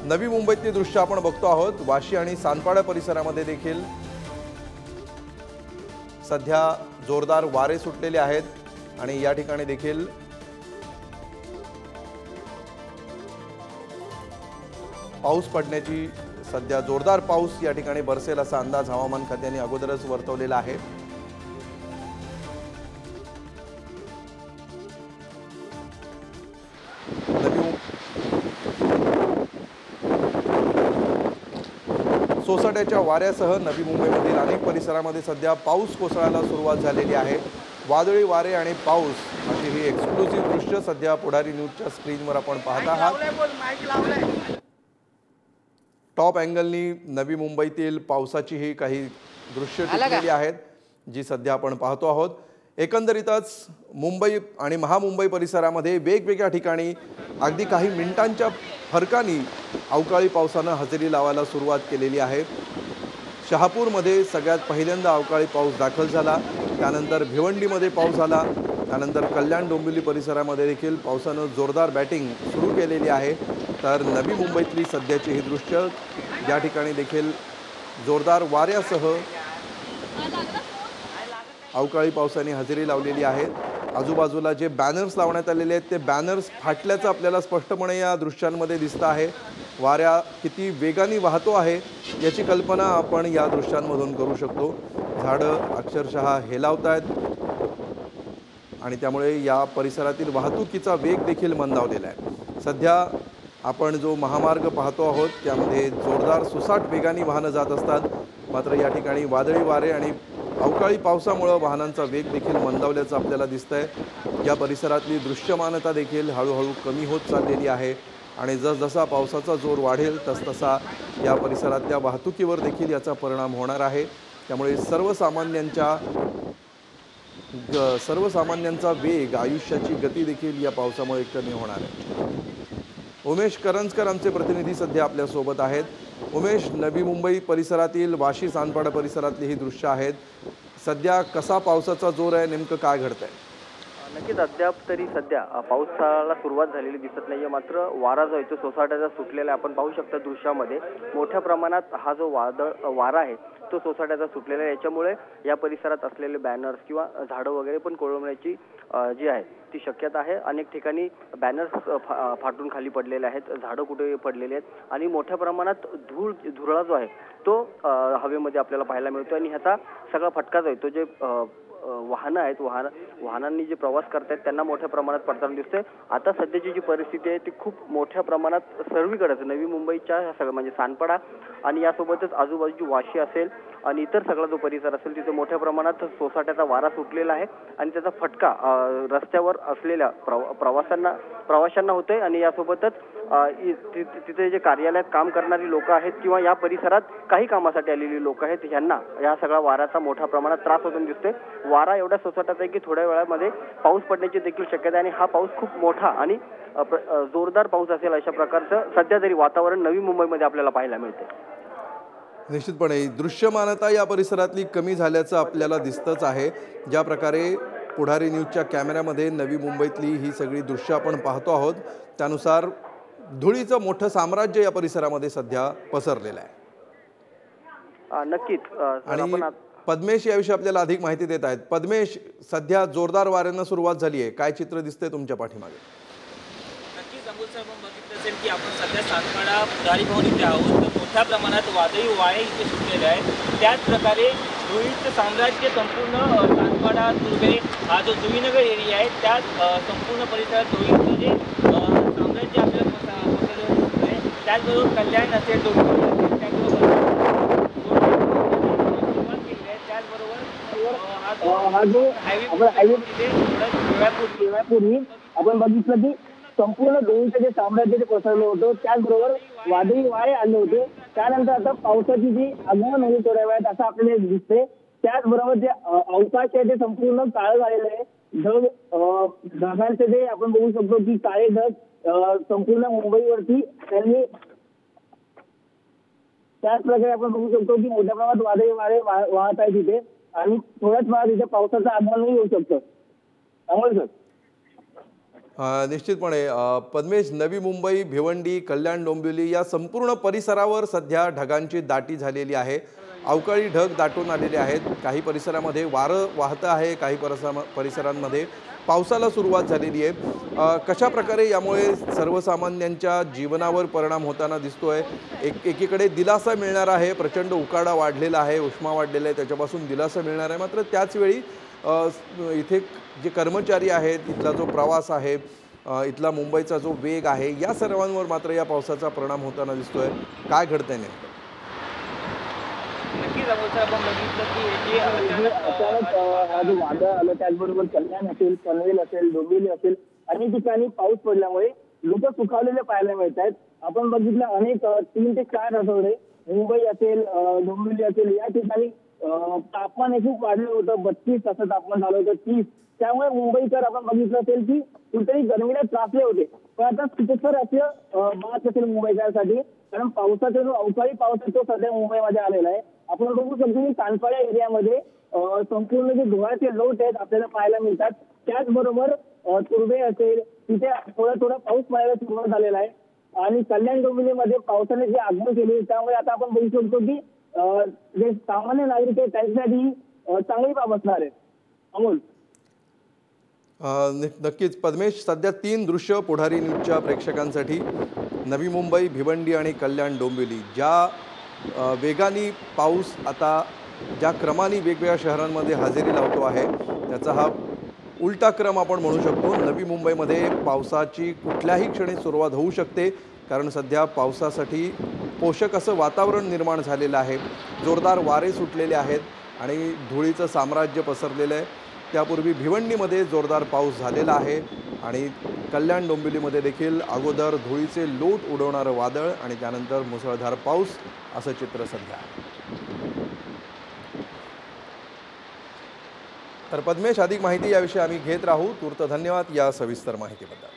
नवी मुंबईतली दृश्य आपण बघतो आहोत। वाशी आणि सानपाडा परिसरामध्ये देखील सध्या जोरदार वारे सुटलेले आहेत आणि या ठिकाणी देखील पाऊस पडण्याची सध्या जोरदार पाऊस या ठिकाणी बरसेल असा अंदाज हवामान खात्याने अगोदरच वर्तवलेला आहे। सोसाट्याच्या वाऱ्यासह नवी मुंबईमधील अनेक परिसरामध्ये सध्या पाऊस कोसळायला सुरुवात झालेली आहे। वादळी वारे आणि पाऊस अशी ही एक्सक्लुसिव्ह दृश्य सध्या पुढारी न्यूजच्या स्क्रीनवर आपण पाहत आहात। टॉप अँगलनी नवी मुंबईतील पावसाची ही काही दृश्य टिपलेली आहेत जी सध्या आपण पाहतो आहोत। एकंदरीतच मुंबई आणि महामुंबई परिसरामध्ये वेगवेगळ्या ठिकाणी अगदी काही मिनिटांच्या फरकाने अवकाळी पावसानं हजेरी लावायला सुरुवात केलेली आहे। शहापूरमध्ये सगळ्यात पहिल्यांदा अवकाळी पाऊस दाखल झाला, त्यानंतर भिवंडीमध्ये पाऊस झाला, त्यानंतर कल्याण डोंबिवली परिसरामध्ये देखील पावसानं जोरदार बॅटिंग सुरू केलेली आहे। तर नवी मुंबईतली सध्याची ही दृश्य या ठिकाणी देखील जोरदार वाऱ्यासह अवकाळी पावसाने हजेरी लावलेली आहे। आजूबाजूला जे बॅनर्स लावण्यात आलेले आहेत ते बॅनर्स फाटल्याचं आपल्याला स्पष्टपणे या दृश्यांमध्ये दिसतं आहे। वाऱ्या किती वेगाने वाहतो आहे याची कल्पना आपण या दृश्यांमधून करू शकतो। झाडं अक्षरशः हेलावतायत आणि त्यामुळे या परिसरातील वाहतुकीचा वेग देखील मंदावलेला आहे। सध्या आपण जो महामार्ग पाहतो आहोत त्यामध्ये जोरदार सुसाट वेगाने वाहनं जात असतात, मात्र या ठिकाणी वादळी वारे आणि अवकाळी पावसामुळे वाहनांचा वेग देखील मंदावल्याचं आपल्याला दिसतंय। या परिसरातली दृश्यमानता देखील हळूहळू कमी होत चाललेली आहे आणि जसजसा पावसाचा जोर वाढेल तसतसा या परिसरातल्या वाहतुकीवर देखील याचा परिणाम होणार आहे। त्यामुळे सर्वसामान्यांचा वेग, आयुष्याची गती देखील या पावसामुळे कमी होणार आहे। उमेश करंजकर आमचे प्रतिनिधी सध्या आपल्या सोबत आहेत। उमेश, नवी मुंबई परिसरातील वाशी सानपाडा परिसरातली ही दृश्य आहेत। सध्या कसा पावसाचा जोर आहे, नेमकं काय घडतंय? नक्कीच अद्याप तरी सध्या पावसाला सुरुवात झालेली दिसत नाहीये, मात्र वारा जो आहे तो सोसाट्याचा सुटलेला आपण पाहू शकता दृश्यामध्ये। मोठ्या प्रमाणात हा जो वारा आहे तो सोसाट्याचा सुटलेला आहे। याच्यामुळे या परिसरात असलेले बॅनर्स किंवा झाडं वगैरे पण कोसळण्याची जी आहे ती शक्यता आहे। अनेक ठिकाणी बॅनर्स फाटून खाली पडलेले आहेत, झाडं कुठे पडलेले आहेत आणि मोठ्या प्रमाणात धुरळा जो आहे तो हवेमध्ये आपल्याला पाहायला मिळतो आणि ह्याचा सगळा फटका जो आहे तो जे वाहनं आहेत वाहनांनी जे प्रवास करतायत त्यांना मोठ्या प्रमाणात पडताना दिसतंय। आता सध्याची जी परिस्थिती आहे ती खूप मोठ्या प्रमाणात सर्वीकडेच नवी मुंबईच्या सगळं म्हणजे सानपाडा आणि यासोबतच आजूबाजूची वाशी असेल आणि इतर सगळा जो परिसर असेल तिथे मोठ्या प्रमाणात सोसाट्याचा वारा सुटलेला आहे आणि त्याचा फटका रस्त्यावर असलेल्या प्रवाशांना होतोय आणि यासोबतच तिथे जे कार्यालयात काम करणारी लोक आहेत किंवा या परिसरात काही कामासाठी आलेली लोक आहेत यांना या सगळ्या वाऱ्याचा मोठ्या प्रमाणात त्रास होताना दिसतोय। वारा एवढ्या सोसाट्याचा आहे की थोड्या वेळामध्ये पाऊस पडण्याची देखील शक्यता आहे आणि हा पाऊस खूप मोठा आणि जोरदार पाऊस असेल अशा प्रकारचं सध्या तरी वातावरण नवी मुंबईमध्ये आपल्याला पाहायला मिळते। निश्चितपणे दृश्यमानता या परिसरातली कमी झाल्याचं आपल्याला दिसतच आहे। ज्या प्रकारे पुढारी न्यूजच्या कॅमेऱ्यामध्ये नवी मुंबईतली ही सगळी दृश्य आपण पाहतो आहोत त्यानुसार धुळीचं मोठं साम्राज्य या परिसरामध्ये सध्या पसरलेलं आहे। नक्कीच आणि पद्मेश याविषयी आपल्याला अधिक माहिती देत आहेत। पद्मेश, सध्या जोरदार वाऱ्यांना सुरुवात झाली आहे, काय चित्र दिसतंय तुमच्या पाठीमागे? नक्कीच अमोल साहेब, बघितलं असेल की आपण सध्या सानपाडा पुढारी भवन इथे आहोत, तर मोठ्या प्रमाणात वादळी वारे इथे सुटलेले आहेत। त्याच प्रकारे धुळीचं साम्राज्य संपूर्ण सानपाडा तुर्भे हा जो जुईनगर एरिया आहे त्या संपूर्ण परिसरात धुळीचं जे साम्राज्य आपल्याला पसरलेलं दिसतंय। त्याचबरोबर कल्याण असेल, डोंबिवली असेल, त्याचबरोबर हा जो वेळापूर्वी आपण बघितलं की संपूर्ण धुळीचं जे साम्राज्य ते पसरलं होतं, त्याचबरोबर वादळी वारे आले होते। त्यानंतर आता पावसाची जी आगमन होईल थोड्या वेळात असं आपल्याला दिसते। त्याचबरोबर जे अवकाश आहे ते संपूर्ण काळं झालेलं आहे। ढगांचे जे आपण बघू शकतो की काळे ढग संपूर्ण मुंबईवरती त्यांनी त्याच प्रकारे आपण बघू शकतो की मोठ्या प्रमाणात वादळी वारे वाहत आहे तिथे आणि थोड्याच वेळात इथे पावसाचं आगमनही होऊ शकतं। अमोल सर, निश्चितपणे पद्मेश, नवी मुंबई, भिवंडी, कल्याण डोंबिवली या संपूर्ण परिसरावर सध्या ढगांची दाटी झालेली आहे। अवकाळी ढग दाटून आलेले आहेत। काही परिसरामध्ये वारं वाहतं आहे, काही परिसरांमध्ये पावसाला सुरुवात झालेली आहे। कशा प्रकारे यामुळे सर्वसामान्यांच्या जीवनावर परिणाम होताना दिसतोय? एकीकडे दिलासा मिळणार आहे, प्रचंड उकाडा वाढलेला आहे, उष्मा वाढलेला आहे, त्याच्यापासून दिलासा मिळणार आहे। मात्र त्याचवेळी इथे जे कर्मचारी आहेत, इथला जो प्रवास आहे, इथला मुंबईचा जो वेग आहे, या सर्वांवर मात्र या पावसाचा परिणाम होताना दिसतोय। काय घडतंय नेमकं? नक्कीच अमोल आपण बघितलं की हे अचानक हा जो वादळ आलं, त्याचबरोबर कल्याण असेल, पनवेल असेल, डोंबिवली असेल, अनेक ठिकाणी पाऊस पडल्यामुळे लोक सुखावलेले पाहायला मिळत आहेत। आपण बघितलं अनेक 3 ते 4 आठवडे मुंबई असेल, डोंबिवली असेल, या ठिकाणी तापमान हे खूप वाढलं होतं। 32 असं तापमान झालं होतं, 30। त्यामुळे मुंबईकर आपण बघितलं असेल की कुठेतरी गरमीला त्रासले होते। पण आता सुखकर असं बात असेल मुंबईकरांसाठी, कारण पावसाचा जो अवकाळी पाऊस आहे तो सध्या मुंबईमध्ये आलेला आहे। आपण बघू शकतो की कानपाड्या एरियामध्ये संपूर्ण जे धुळ्याचे लोट आहेत आपल्याला पाहायला मिळतात। त्याचबरोबर तुर्भे असेल, तिथे थोडा पाऊस पडायला सुरुवात झालेला आहे। आणि कल्याण डोंबिवलीमध्ये पावसाने जे आगमन केले, त्यामुळे आता आपण बघू शकतो की जे सामान्य नागरिक आहेत त्यांच्यासाठी चांगली बाब असणार आहे। अमोल, नक्कीच पद्मेश, सध्या 3 दृश्य पुढारी न्यूजच्या प्रेक्षकांसाठी। नवी मुंबई, भिवंडी आणि कल्याण डोंबिवली, ज्या वेगाने पाऊस आता ज्या क्रमाने वेगवेगळ्या शहरांमध्ये हजेरी लावतो आहे, त्याचा हा उलटा क्रम आपण म्हणू शकतो। नवी मुंबईमध्ये पावसाची कुठल्याही क्षणी सुरुवात होऊ शकते, कारण सध्या पावसासाठी पोषक असं वातावरण निर्माण झालेलं आहे। जोरदार वारे सुटलेले आहेत आणि धुळीचं साम्राज्य पसरलेलं आहे। त्यापूर्वी भिवंडीमध्ये जोरदार पाऊस झालेला आहे आणि कल्याण डोंबिवलीमध्ये देखील अगोदर धुळीचे लोट उडवणारं वादळ आणि त्यानंतर मुसळधार पाऊस, असं चित्र सध्या आहे। तर पद्मेश, अधिक माहिती याविषयी आम्ही घेत राहू। तूर्त धन्यवाद या सविस्तर माहितीबद्दल।